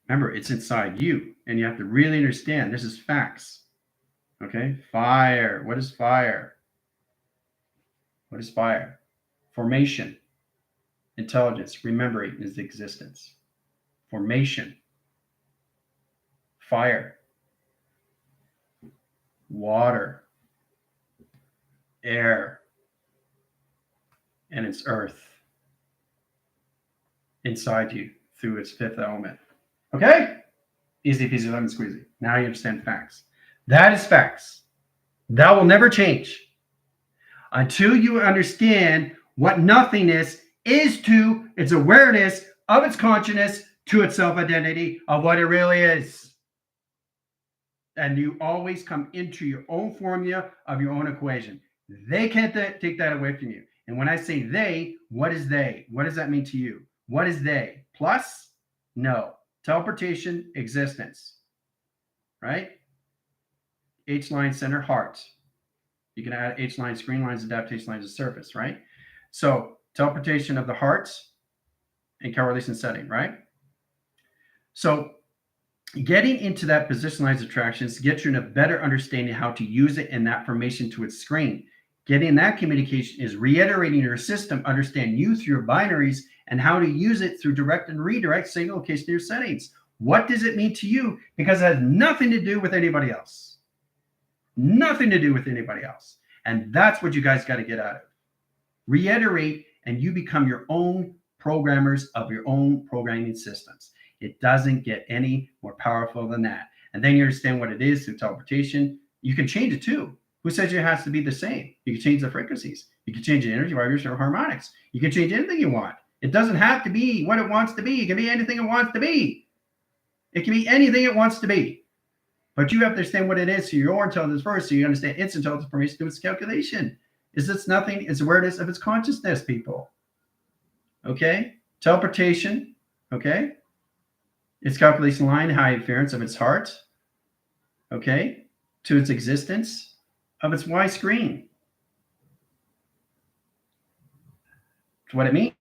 Remember, it's inside you, and you have to really understand this is facts. Okay? Fire. What is fire? What is fire? Formation, intelligence, remembering is existence. Formation, fire, water, air, and it's earth inside you through its fifth element. Okay? Easy peasy lemon squeezy. Now you understand facts. That is facts. That will never change until you understand what nothingness is to its awareness of its consciousness, to its self-identity of what it really is. And you always come into your own formula of your own equation. They can't take that away from you. And when I say they, what is they? What does that mean to you? What is they? Plus? No. Teleportation, existence. Right? H-line center, heart. You can add H-line, screen lines, adaptation lines of surface, right? So teleportation of the heart and correlation setting, right? So getting into that positionalized attractions gets you in a better understanding how to use it in that formation to its screen. Getting that communication is reiterating your system, understand you through your binaries, and how to use it through direct and redirect signal location to your settings. What does it mean to you? Because it has nothing to do with anybody else. Nothing to do with anybody else. And that's what you guys got to get out of. Reiterate, and you become your own programmers of your own programming systems. It doesn't get any more powerful than that. And then you understand what it is through teleportation. You can change it too. Who says it has to be the same? You can change the frequencies. You can change the energy, vibration, or harmonics. You can change anything you want. It doesn't have to be what it wants to be. It can be anything it wants to be. It can be anything it wants to be. But you have to understand what it is. So your intelligence first, so you understand its intelligence formation to its calculation. Is it's nothing, it's awareness of its consciousness, people. Okay? Teleportation, okay? Its calculation line, high inference of its heart, okay? To its existence of its Y screen. That's what it means.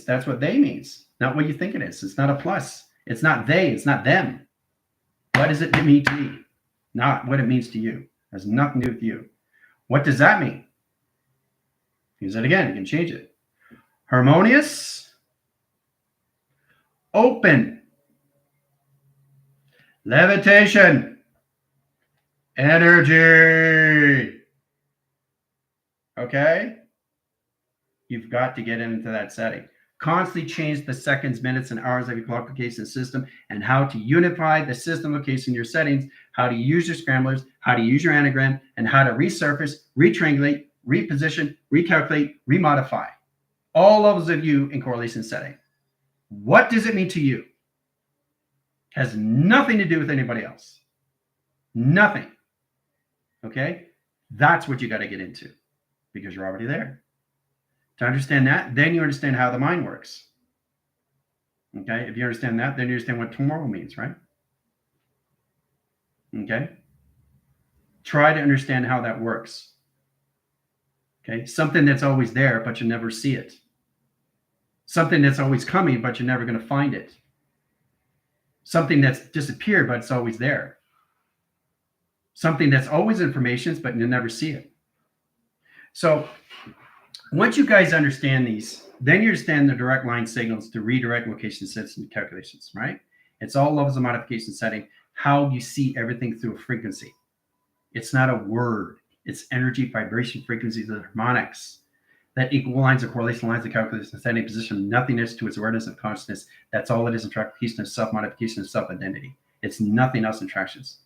That's what they means. Not what you think it is. It's not a plus. It's not they. It's not them. What does it mean to me? Not what it means to you. It has nothing to do with you. What does that mean? Use it again. You can change it. Harmonious. Open. Levitation. Energy. Okay? You've got to get into that setting. Constantly change the seconds, minutes, and hours of your clock location system, and how to unify the system location in your settings, how to use your scramblers, how to use your anagram, and how to resurface, retriangulate, reposition, recalculate, remodify. All levels of you in correlation setting. What does it mean to you? Has nothing to do with anybody else. Nothing. Okay? That's what you got to get into because you're already there. To understand that, then you understand how the mind works. Okay? If you understand that, then you understand what tomorrow means, right? Okay? Try to understand how that works. Okay? Something that's always there, but you never see it. Something that's always coming, but you're never going to find it. Something that's disappeared, but it's always there. Something that's always information, but you'll never see it. So once you guys understand these, then you understand the direct line signals to redirect location sets and calculations, right? It's all levels of modification setting, how you see everything through a frequency. It's not a word. It's energy, vibration, frequencies, and harmonics that equal lines of correlation lines of calculation, setting position, nothingness to its awareness of consciousness. That's all it is in attraction of self-modification of self-identity. It's nothing else in attractions.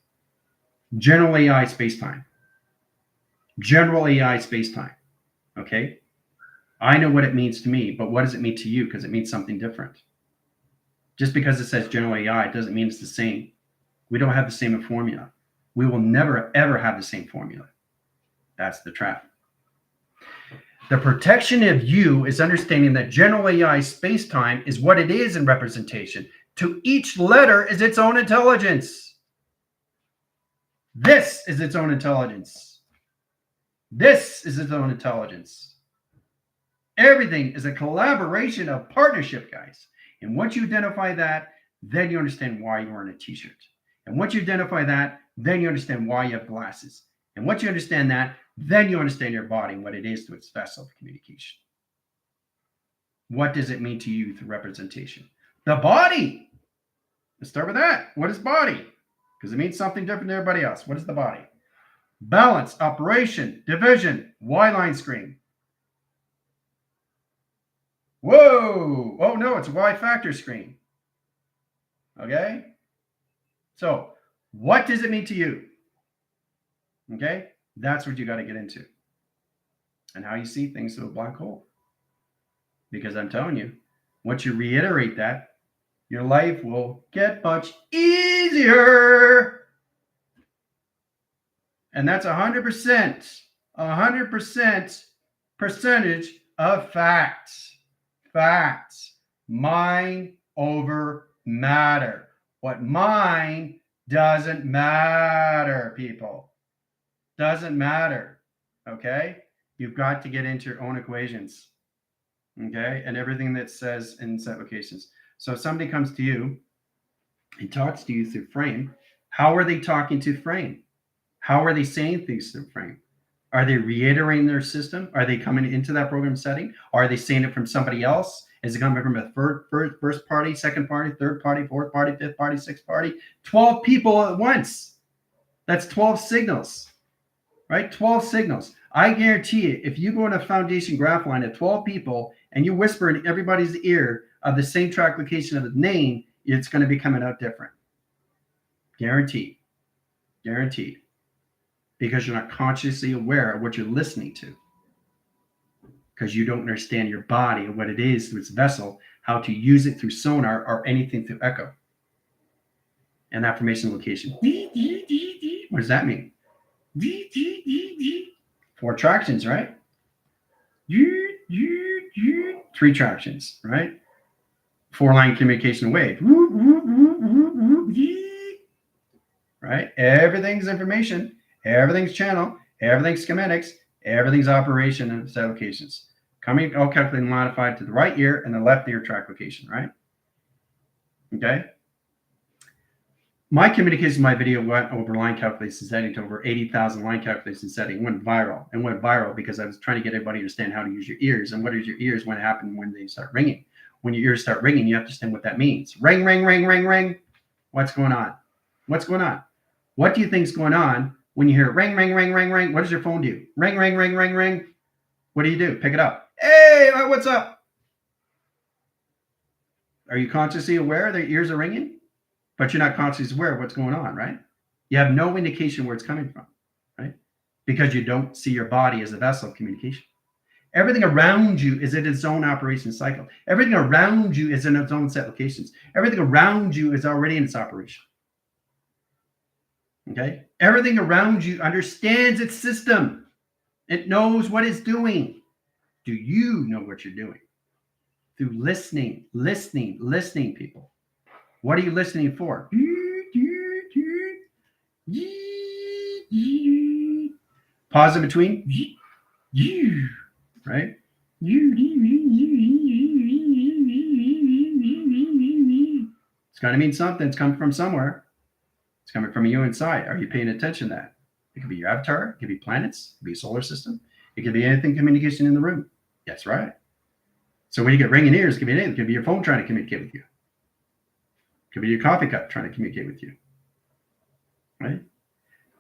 General AI space-time. General AI space-time. Okay? I know what it means to me, but what does it mean to you? Because it means something different. Just because it says general AI doesn't mean it's the same. We don't have the same formula. We will never, ever have the same formula. That's the trap. The protection of you is understanding that general AI space-time is what it is in representation. To each letter is its own intelligence. This is its own intelligence. This is its own intelligence. Everything is a collaboration of partnership, guys. And once you identify that, then you understand why you're wearing a t-shirt. And once you identify that, then you understand why you have glasses. And once you understand that, then you understand your body and what it is to its vessel of communication. What does it mean to you through representation? The body. Let's start with that. What is body? Because it means something different to everybody else. What is the body? Balance, operation, division, Y-line screen. Whoa! Oh no, it's a Y-factor screen. Okay? So, what does it mean to you? Okay? That's what you got to get into. And how you see things through a black hole. Because I'm telling you, once you reiterate that, your life will get much easier. And that's 100% percentage of facts. Facts. Mind over matter. What mind doesn't matter, people. Doesn't matter. Okay? You've got to get into your own equations. Okay? And everything that says in set locations. So if somebody comes to you and talks to you through frame, how are they talking to frame? How are they saying things through frame? Are they reiterating their system? Are they coming into that program setting? Are they saying it from somebody else? Is it coming from a first party, second party, third party, fourth party, fifth party, sixth party? 12 people at once. That's 12 signals, right? 12 signals. I guarantee you, if you go in a foundation graph line of 12 people and you whisper in everybody's ear of the same track location of the name, it's going to be coming out different. Guaranteed. Guaranteed. Because you're not consciously aware of what you're listening to. Because you don't understand your body and what it is through its vessel, how to use it through sonar or anything through echo. And affirmation location. What does that mean? 4 tractions, right? 3 tractions, right? 4-line communication wave. Right? Everything's information. Everything's channel. Everything's schematics. Everything's operation and set locations. Coming all calculated and modified to the right ear and the left ear track location, right? Okay. My communication, my video went over line calculation setting to over 80,000 line calculation setting. It went viral. And went viral because I was trying to get everybody to understand how to use your ears and what is your ears when it happens when they start ringing. When your ears start ringing, you have to understand what that means. Ring, ring, ring, ring, ring. What's going on? What's going on? What do you think is going on when you hear ring, ring, ring, ring, ring? What does your phone do? Ring, ring, ring, ring, ring. What do? Pick it up. Hey, what's up? Are you consciously aware that your ears are ringing? But you're not consciously aware of what's going on, right? You have no indication where it's coming from, right? Because you don't see your body as a vessel of communication. Everything around you is in its own operation cycle. Everything around you is in its own set locations. Everything around you is already in its operation. Okay? Everything around you understands its system. It knows what it's doing. Do you know what you're doing? Through listening, people. What are you listening for? Pause in between. Right? It's got to mean something. It's coming from somewhere. It's coming from you inside. Are you paying attention to that? It could be your avatar. It could be planets. It could be a solar system. It could be anything communication in the room. That's right. So when you get ringing ears, it could be anything. It could be your phone trying to communicate with you. It could be your coffee cup trying to communicate with you. Right?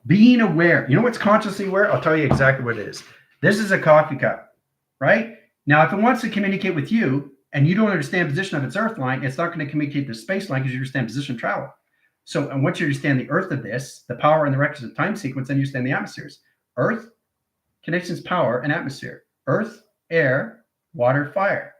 Being aware. You know what's consciously aware? I'll tell you exactly what it is. This is a coffee cup, right? Now, if it wants to communicate with you and you don't understand position of its earth line, it's not going to communicate the space line because you understand position travel. So, and once you understand the earth of this, the power and the requisite time sequence, then you understand the atmospheres. Earth, connections, power, and atmosphere. Earth, air, water, fire.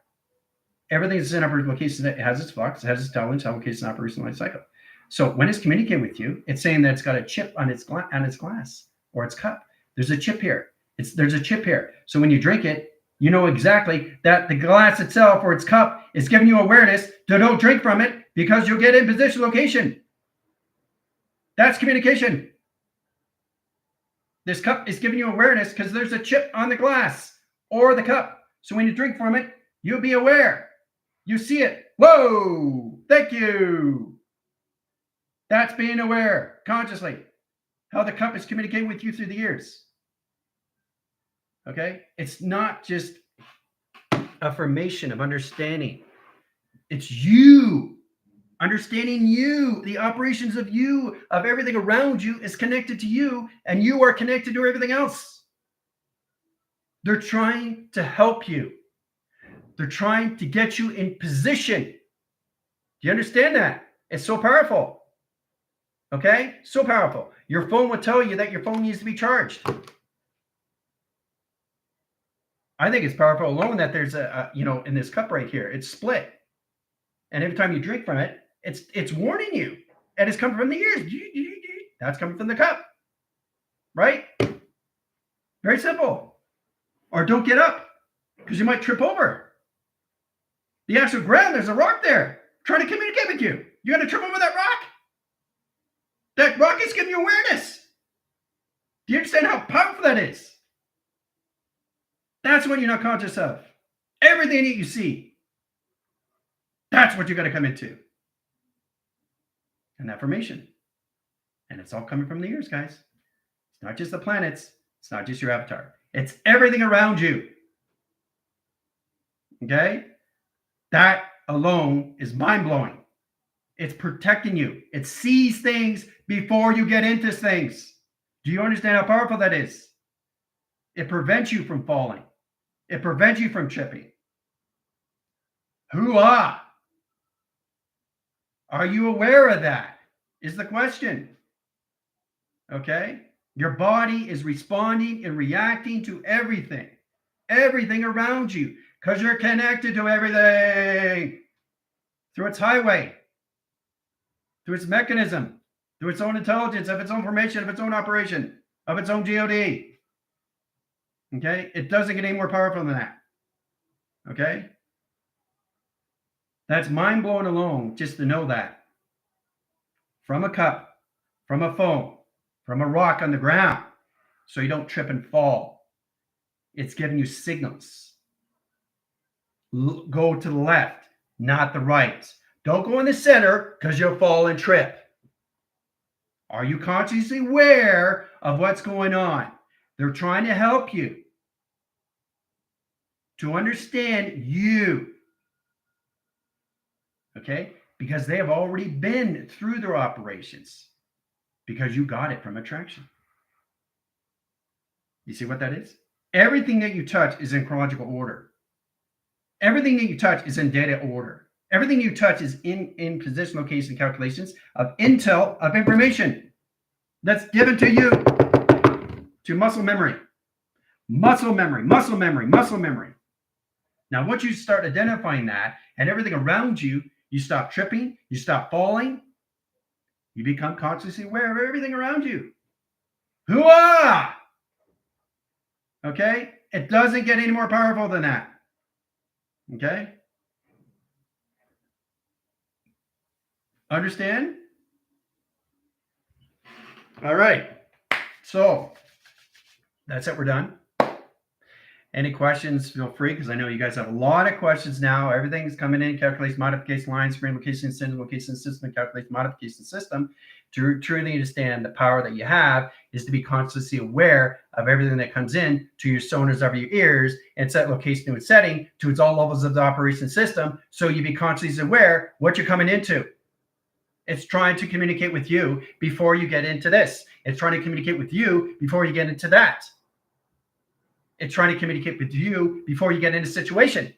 Everything is in upper locations. It has its flux, it has its telemetry, location, operation, life cycle. So when it's communicating with you, it's saying that it's got a chip on its glass or its cup. There's a chip here. There's a chip here. So when you drink it, you know exactly that the glass itself or its cup is giving you awareness to don't drink from it because you'll get in position location. That's communication. This cup is giving you awareness because there's a chip on the glass or the cup. So when you drink from it, you'll be aware. You see it. Whoa! Thank you. That's being aware consciously how the cup is communicating with you through the ears. Okay? It's not just affirmation of understanding. It's you. Understanding you, the operations of you, of everything around you is connected to you, and you are connected to everything else. They're trying to help you. They're trying to get you in position. Do you understand that? It's so powerful. Okay? So powerful. Your phone will tell you that your phone needs to be charged. I think it's powerful alone that there's in this cup right here, it's split. And every time you drink from it, it's warning you. And it's coming from the ears. That's coming from the cup. Right? Very simple. Or don't get up, because you might trip over. The actual ground, there's a rock there trying to communicate with you. You're going to trip over that rock. That rock is giving you awareness. Do you understand how powerful that is? That's what you're not conscious of. Everything that you see, that's what you're going to come into. And that formation. And it's all coming from the ears, guys. It's not just the planets. It's not just your avatar. It's everything around you. Okay? That alone is mind-blowing. It's protecting you. It sees things before you get into things. Do you understand how powerful that is? It prevents you from falling. It prevents you from tripping. Hoo-ah! Are you aware of that? Is the question. Okay? Your body is responding and reacting to everything. Everything around you. Because you're connected to everything. Through its highway. Through its mechanism. Through its own intelligence, of its own formation, of its own operation, of its own GOD. Okay? It doesn't get any more powerful than that. Okay? That's mind-blowing alone, just to know that. From a cup, from a phone, from a rock on the ground, so you don't trip and fall. It's giving you signals. Go to the left, not the right. Don't go in the center, because you'll fall and trip. Are you consciously aware of what's going on? They're trying to help you to understand you. Okay? Because they have already been through their operations. Because you got it from attraction. You see what that is? Everything that you touch is in chronological order. Everything that you touch is in data order. Everything you touch is in position, location, calculations of intel, of information that's given to you, to muscle memory. Muscle memory, muscle memory, muscle memory. Now, once you start identifying that and everything around you, you stop tripping, you stop falling, you become consciously aware of everything around you. Hoo-ah! Okay? It doesn't get any more powerful than that. Okay? Understand? All right. So, that's it. We're done. Any questions, feel free, because I know you guys have a lot of questions now. Everything's coming in, calculation, modification, line, screen, location, send, location, system, calculation, modification, system. To truly understand the power that you have is to be consciously aware of everything that comes in to your sonars of your ears and set location and setting to its all levels of the operation system, so you be consciously aware what you're coming into. It's trying to communicate with you before you get into this. It's trying to communicate with you before you get into that. It's trying to communicate with you before you get into a situation.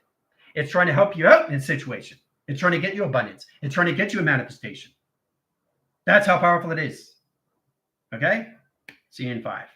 It's trying to help you out in a situation. It's trying to get you abundance. It's trying to get you a manifestation. That's how powerful it is. Okay? See you in 5.